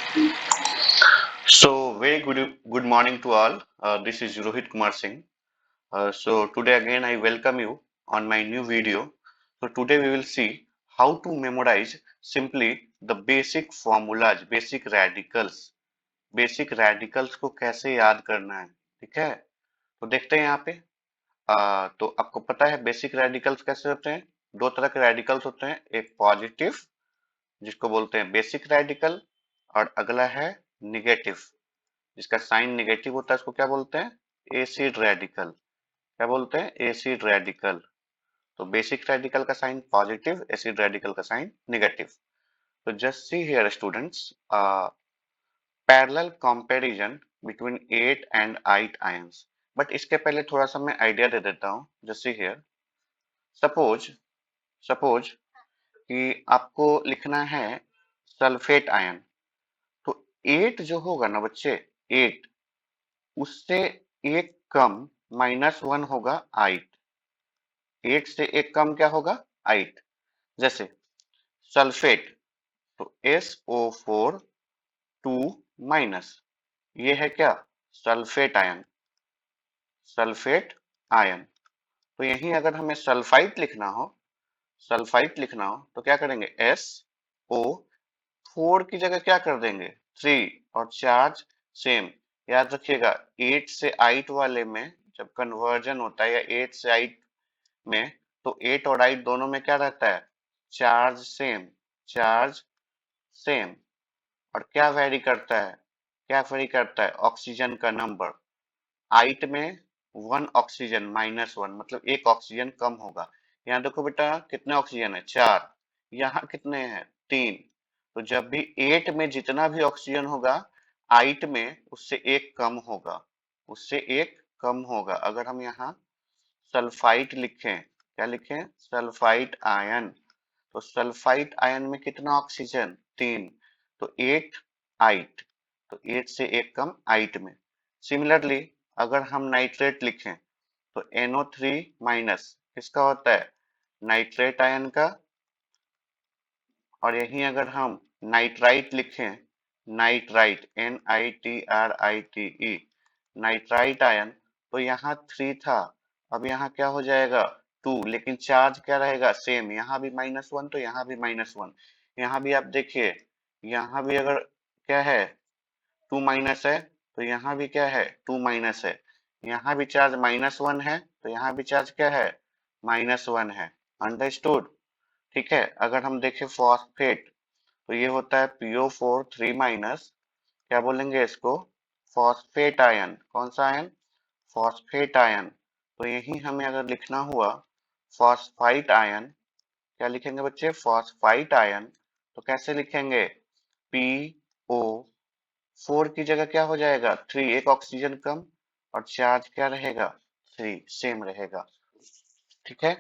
So very good morning to all. This is Rohit Kumar Singh. So today again I welcome you on my new video. So today we will see how to memorize simply the basic formulas, basic radicals. Basic radicals को कैसे याद करना है, ठीक है? तो देखते हैं यहाँ पे। तो आपको पता है बेसिक रेडिकल्स कैसे होते हैं? दो तरह के रेडिकल्स होते हैं, एक पॉजिटिव जिसको बोलते हैं बेसिक रेडिकल और अगला है निगेटिव जिसका साइन नेगेटिव होता है, उसको क्या बोलते हैं? Acid radical. क्या बोलते हैं? Acid radical. तो बेसिक रेडिकल का साइन पॉजिटिव, एसिड रेडिकल का साइन नेगेटिव। तो just see here students, parallel comparison between 8 and 8 ions. But इसके पहले थोड़ा सा मैं आइडिया दे देता हूँ। Just see here, suppose suppose कि आपको लिखना है सल्फेट आयन। तो 8 जो होगा ना बच्चे, 8 उससे एक कम -1 होगा 8। 8 से एक कम क्या होगा? 8। जैसे सल्फेट, तो SO4 2 माइनस, ये है क्या? Sulphate ion. Sulphate ion. तो यहीं अगर हमें सल्फाइट लिखना हो तो क्या करेंगे? SO4 की जगह क्या कर देंगे? 3। और चार्ज सेम। याद रखिएगा 8 से 8 वाले में जब कन्वर्जन होता है या 8 से 8 में, तो 8 और 8 दोनों में क्या रहता है? Charge same. Charge same. और क्या वेरी करता है? क्या वेरी करता है? ऑक्सीजन का नंबर। 8 में 1 ऑक्सीजन -1 मतलब एक ऑक्सीजन कम होगा। यहाँ देखो बेटा कितने ऑक्सीजन है? 4। यहाँ कितने हैं? 3। तो जब भी 8 में जितना भी ऑक्सीजन होगा, 8 में उससे एक कम होगा। उससे एक कम होगा। अगर हम यहाँ सल्फाइट लिखें, क्या लिखें? Sulphite ion. तो सल्फाइट आयन में कितना ऑक्सीजन? 3। तो 8 8। तो 8 से एक कम 8 में। सिमिलरली अगर हम नाइट्रेट लिखें तो NO3 माइनस किसका होता है? नाइट्रेट आयन का। और यहीं अगर हम नाइट्राइट लिखें, नाइट्राइट NITRITE, नाइट्राइट आयन, तो यहाँ 3 था। अब यहाँ क्या हो जाएगा? 2। लेकिन चार्ज क्या रहेगा? सेम। यहाँ भी -1 तो यहाँ भी -1। यहाँ भी आप देखिए, यहाँ भी अगर क्या है? 2 माइनस है, तो यहाँ भी क्या है? 2 माइनस है। यहाँ भी चार्ज -1 है, तो यहाँ भी चार्ज क्या है? -1 है। अंडरस्टूड? ठीक है। अगर हम देखें फॉस्फेट, तो ये होता है PO4 3 माइनस। क्या बोलेंगे इसको? Phosphate ion. कौन सा आयन? Phosphate ion. तो यही हमें अगर लिखना हुआ फॉस्फाइट आयन, क्या लिखेंगे बच्चे? Phosphite ion. तो कैसे लिखेंगे? PO4 की जगह क्या हो जाएगा? 3। एक ऑक्सीजन कम। और चार्ज क्या रहेगा? 3 सेम रहेगा। ठीक है।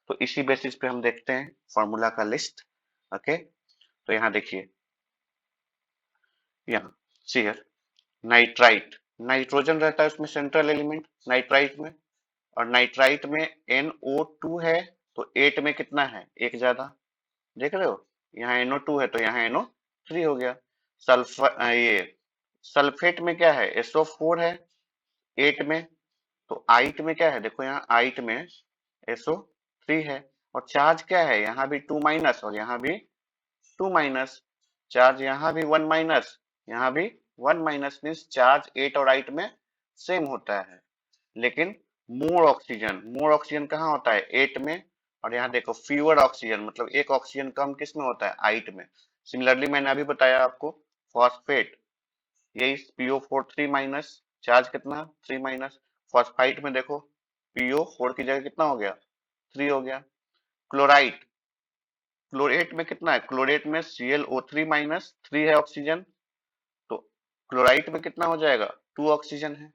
तो इसी बेसिस पे हम देखते हैं फॉर्मूला का लिस्ट। ओके। तो यहाँ देखिए, यहाँ सी नाइट्राइट, नाइट्रोजन रहता है उसमें सेंट्रल एलिमेंट नाइट्राइट में। और नाइट्राइट में NO2 है, तो 8 में कितना है? एक ज्यादा। देख रहे हो? यहाँ NO2 है तो यहाँ NO3 हो गया। सल्फर ये सल्फेट में क्या है? SO4 है 8 में। तो 8 में क्या है? देखो यहाँ 8 में SO3 है। और चार्ज क्या है? यहाँ भी 2 माइनस और यहाँ भी 2 माइनस। चार्ज यहाँ भी 1 माइनस, यहाँ भी 1 माइनस, मीन्स चार्ज 8 और 8 में सेम होता है। लेकिन मोर ऑक्सीजन कहाँ होता है? 8 में। और यहाँ देखो फ्यूअर ऑक्सीजन मतलब एक ऑक्सीजन कम किस में होता है? 8 में। सिमिलरली मैंने अभी बताया आपको फॉस्फेट, यही PO4 3 माइनस, चार्ज कितना? 3 माइनस। फॉस्फाइट में देखो PO4 की जगह कितना हो गया? 3 हो गया। क्लोराइड, क्लोरेट में कितना है? क्लोरेट में ClO3 माइनस 3 है ऑक्सीजन। तो क्लोराइट में कितना हो जाएगा? 2 ऑक्सीजन है।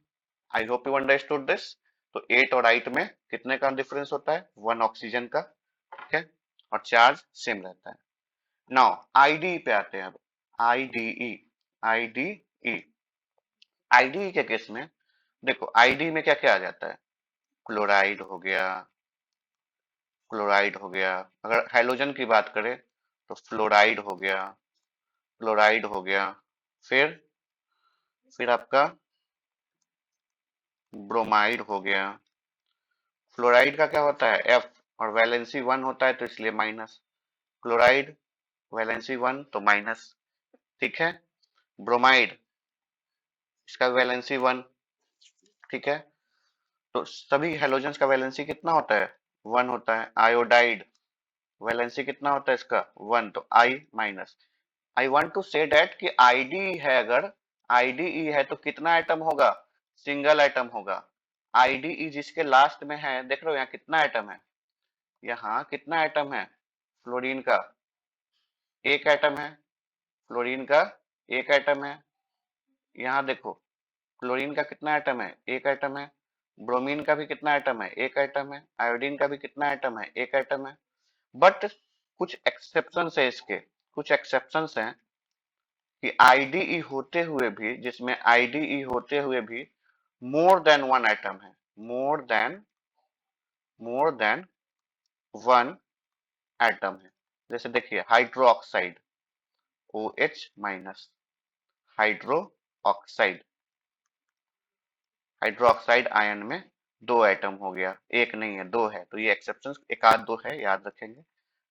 I hope you understood this. तो 8 और 8 में कितने का डिफरेंस होता है? 1 ऑक्सीजन का। ठीक है। और चार्ज सेम रहता है। नाउ आईडी पे आते हैं अब। आईडीई, आईडीई, आईडीई के केस में देखो आईडी में क्या क्या आ जाता है? क्लोराइड हो गया, क्लोराइड हो गया। अगर हाइड्रोजन की बात करें तो फ्लोराइड हो गया, क्लोराइड हो गया, फिर आपका ब्रोमाइड हो गया। फ्लोराइड का क्या होता है, F, और वैलेंसी 1 होता है तो इसलिए माइनस। क्लोराइड वैलेंसी 1 तो माइनस, ठीक है। ब्रोमाइड, इसका वैलेंसी 1, ठीक है। तो सभी हेलोजेंस का वैलेंसी कितना होता है, 1 होता है। आयोडाइड वैलेंसी कितना होता है इसका, 1, तो I minus. I want to say that कि आईडी है, अगर आईडीई है तो कितना एटम होगा, सिंगल एटम होगा। आईडीई जिसके लास्ट में है, देख रहे हो यहाँ कितना एटम है, यहाँ कितना एटम है, फ्लोरीन का एक एटम है, फ्लोरीन का एक एटम है। यहाँ देखो क्लोरीन का कितना एटम है, एक एटम है। ब्रोमीन का भी कितना एटम है, एक एटम है। आयोडीन का भी कितना एटम है, एक एटम है। बट कुछ एक्सेप्शंस है इसके, कुछ एक्सेप्शंस हैं कि आईडीई होते हुए भी, जिसमें आईडीई होते हुए भी मोर देन वन एटम है, मोर देन वन एटम है। जैसे देखिए hydroxide OH minus, hydro oxide, hydroxide ion में दो एटम हो गया, एक नहीं है, दो है, तो ये एक्सेप्शन एक आध दो है, याद रखेंगे।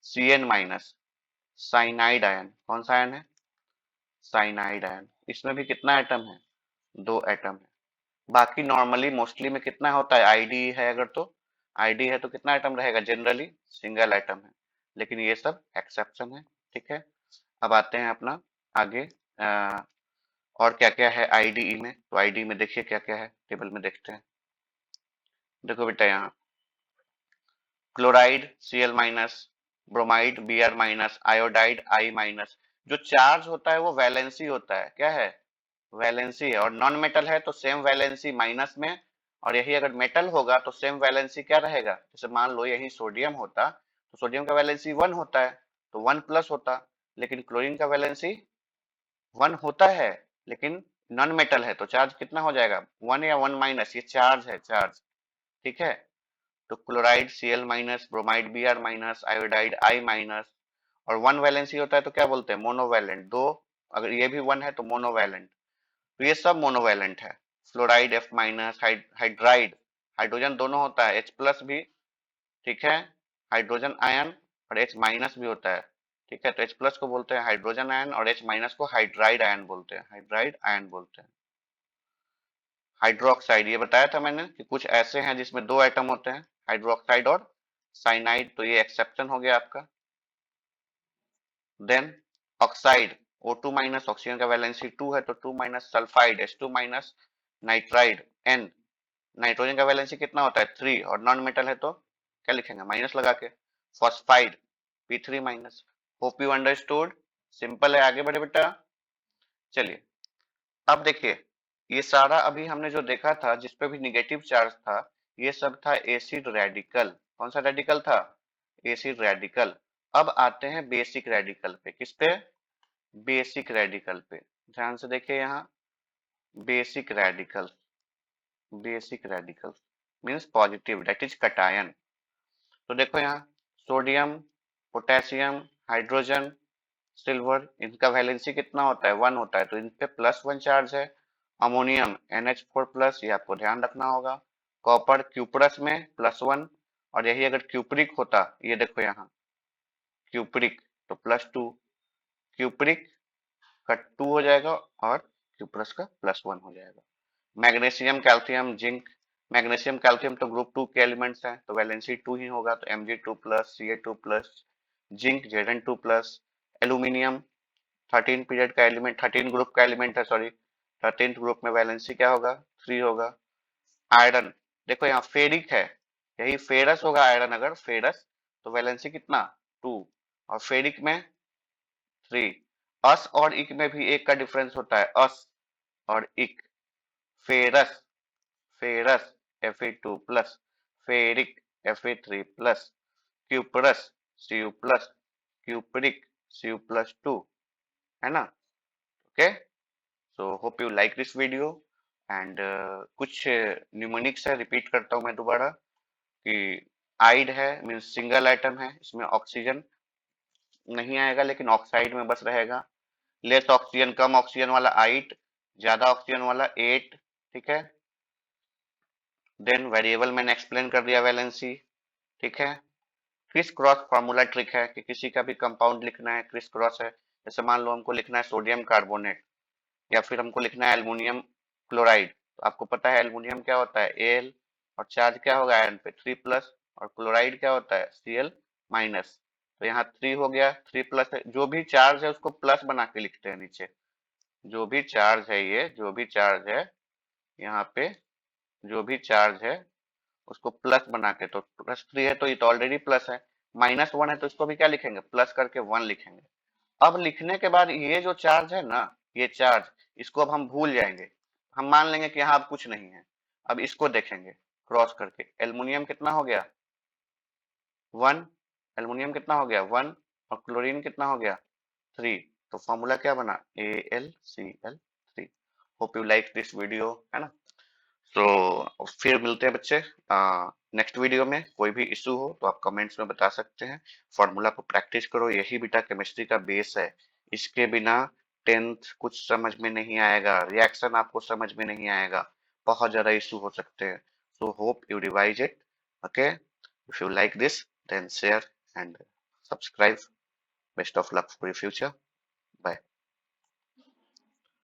Cn माइनस, साइनाइड आयन, कौन सा आयन है, साइनाइड आयन, इसमें भी कितना एटम है, दो एटम है। बाकी नॉर्मली मोस्टली में कितना होता है, आईडी है अगर तो, आईडी है तो कितना एटम रहेगा, जनरली सिंगल एटम है। लेकिन ये सब एक्सेप्शन है, ठीक है। अब आते हैं अपना आगे, और क्या क्या है आईडीई में। तो आईडी में देखिए क्या क्या है, टेबल में देखते हैं। देखो बेटा यहाँ chloride Cl minus, bromide Br minus, iodide I minus. जो चार्ज होता है वो वैलेंसी होता है, क्या है, वैलेंसी है। और नॉन मेटल है तो सेम वैलेंसी माइनस में, और यही अगर मेटल होगा तो सेम वैलेंसी क्या रहेगा। जैसे मान लो यही सोडियम होता तो सोडियम का वैलेंसी 1 होता है तो 1 प्लस होता, लेकिन क्लोरीन का वैलेंसी 1 होता है, लेकिन नॉन मेटल है तो चार्ज कितना हो जाएगा, 1 या 1 माइनस, ये चार्ज है, चार्ज, ठीक है। तो chloride Cl minus, bromide Br minus, iodide I minus. और 1 वैलेंसी होता है तो क्या बोलते हैं, मोनोवैलेंट, दो, अगर ये भी 1 है तो मोनोवैलेंट, तो ये सब मोनोवैलेंट है। Fluoride F minus, hydride, hydrogen दोनों होता है, H प्लस भी, ठीक है, हाइड्रोजन आयन, और H माइनस भी होता है, ठीक है। तो H प्लस को बोलते हैं हाइड्रोजन आयन और H माइनस को हाइड्राइड आयन बोलते हैं, हाइड्राइड आयन बोलते हैं। हाइड्रोक्साइड ये बताया था मैंने कि कुछ ऐसे हैं जिसमें दो एटम होते हैं, हाइड्रोक्साइड और साइनाइड, तो ये एक्सेप्शन हो गया आपका। Then oxide O2 minus, oxygen का वैलेंसी 2 है तो 2 minus, sulphide H2 minus, nitride N, nitrogen का वैलेंसी कितना होता है 3, और नॉन मेटल है तो क्या लिखेंगे, माइनस लगा के। Phosphide P3 minus. Hope you understood, simple है, आगे बढ़े बेटा। चलिए अब देखिए, ये सारा अभी हमने जो देखा था जिसपे भी निगेटिव चार्ज था, ये सब था एसिड रेडिकल। कौन सा रेडिकल था, एसिड रेडिकल। अब आते हैं बेसिक रेडिकल पे, किस पे, बेसिक रेडिकल पे। ध्यान से देखिए यहाँ, basic radical, basic radical means positive, that is cation. तो देखो यहाँ सोडियम, पोटेशियम, हाइड्रोजन, सिल्वर, इनका वैलेंसी कितना होता है, 1 होता है, तो इन पे +1 चार्ज है। अमोनियम NH4 प्लस, ये आपको ध्यान रखना होगा। कॉपर क्यूप्रस में +1, और यही अगर क्यूप्रिक होता, ये देखो यहाँ क्यूप्रिक, तो +2, क्यूप्रिक का 2 हो जाएगा और क्यूप्रस का +1 हो जाएगा। Magnesium, calcium, zinc, magnesium calcium तो ग्रुप 2 के एलिमेंट्स हैं तो वैलेंसी 2 ही होगा, तो Mg2 plus, Ca2 plus, zinc Zn2 plus. Aluminium 13 period का एलिमेंट, 13 ग्रुप का एलिमेंट है, सॉरी, 13th ग्रुप में वैलेंसी क्या होगा, 3 होगा। आयरन देखो यहाँ फेरिक है, यही फेरस होगा आयरन, अगर फेरस तो वैलेंसी कितना 2, और फेरिक में 3। अस और इक में भी एक का डिफरेंस होता है, अस और इक। Ferrous, ferrous Fe2 plus, ferric Fe3 plus, cuprous Cu plus, cupric Cu plus 2, है ना। Okay, so hope you like this video, and कुछ न्यूमोनिक्स है, रिपीट करता हूँ मैं दोबारा कि आइड है मीन्स सिंगल एटम है, इसमें ऑक्सीजन नहीं आएगा लेकिन ऑक्साइड में बस रहेगा। लेस ऑक्सीजन कम ऑक्सीजन वाला 8, ज्यादा ऑक्सीजन वाला 8, ठीक है। देन वेरिएबल मैंने एक्सप्लेन कर दिया वैलेंसी, ठीक है। क्रिस क्रॉस फार्मूला ट्रिक है कि किसी का भी कंपाउंड लिखना है क्रिस क्रॉस है, जैसे मान लो हमको लिखना है सोडियम कार्बोनेट या फिर हमको लिखना है एल्युमिनियम क्लोराइड, तो आपको पता है एल्युमिनियम क्या होता है एल, और चार्ज क्या होगा आयरन पे 3+, और क्लोराइड क्या होता है Cl-, तो यहाँ 3 हो गया, 3+ है, जो भी चार्ज है उसको प्लस बना के लिखते हैं नीचे, जो भी चार्ज है ये, जो भी चार्ज है यहाँ पे, जो भी चार्ज है उसको प्लस बना के, तो +3 है तो ये तो ऑलरेडी प्लस है, -1 है तो इसको भी क्या लिखेंगे प्लस करके 1 लिखेंगे। अब लिखने के बाद ये जो चार्ज है ना, ये चार्ज, इसको अब हम भूल जाएंगे, हम मान लेंगे कि यहाँ अब कुछ नहीं है। अब इसको देखेंगे क्रॉस करके, एल्युमिनियम कितना हो गया 1, एल्युमिनियम कितना हो गया 1, और क्लोरीन कितना हो गया 3, तो फॉर्मूला क्या बना AlCl3। Hope you like this video, है ना। तो फिर मिलते हैं बच्चे नेक्स्ट वीडियो में। कोई भी इशू हो तो आप कमेंट्स में बता सकते हैं। फॉर्मूला को प्रैक्टिस करो, यही बेटा केमिस्ट्री का बेस है। इसके बिना 10th कुछ समझ में नहीं आएगा, रिएक्शन आपको समझ में नहीं आएगा, बहुत ज्यादा इशू हो सकते हैं। So hope you revise it, okay. If you like this then share and subscribe. Best of luck for your future. Bye.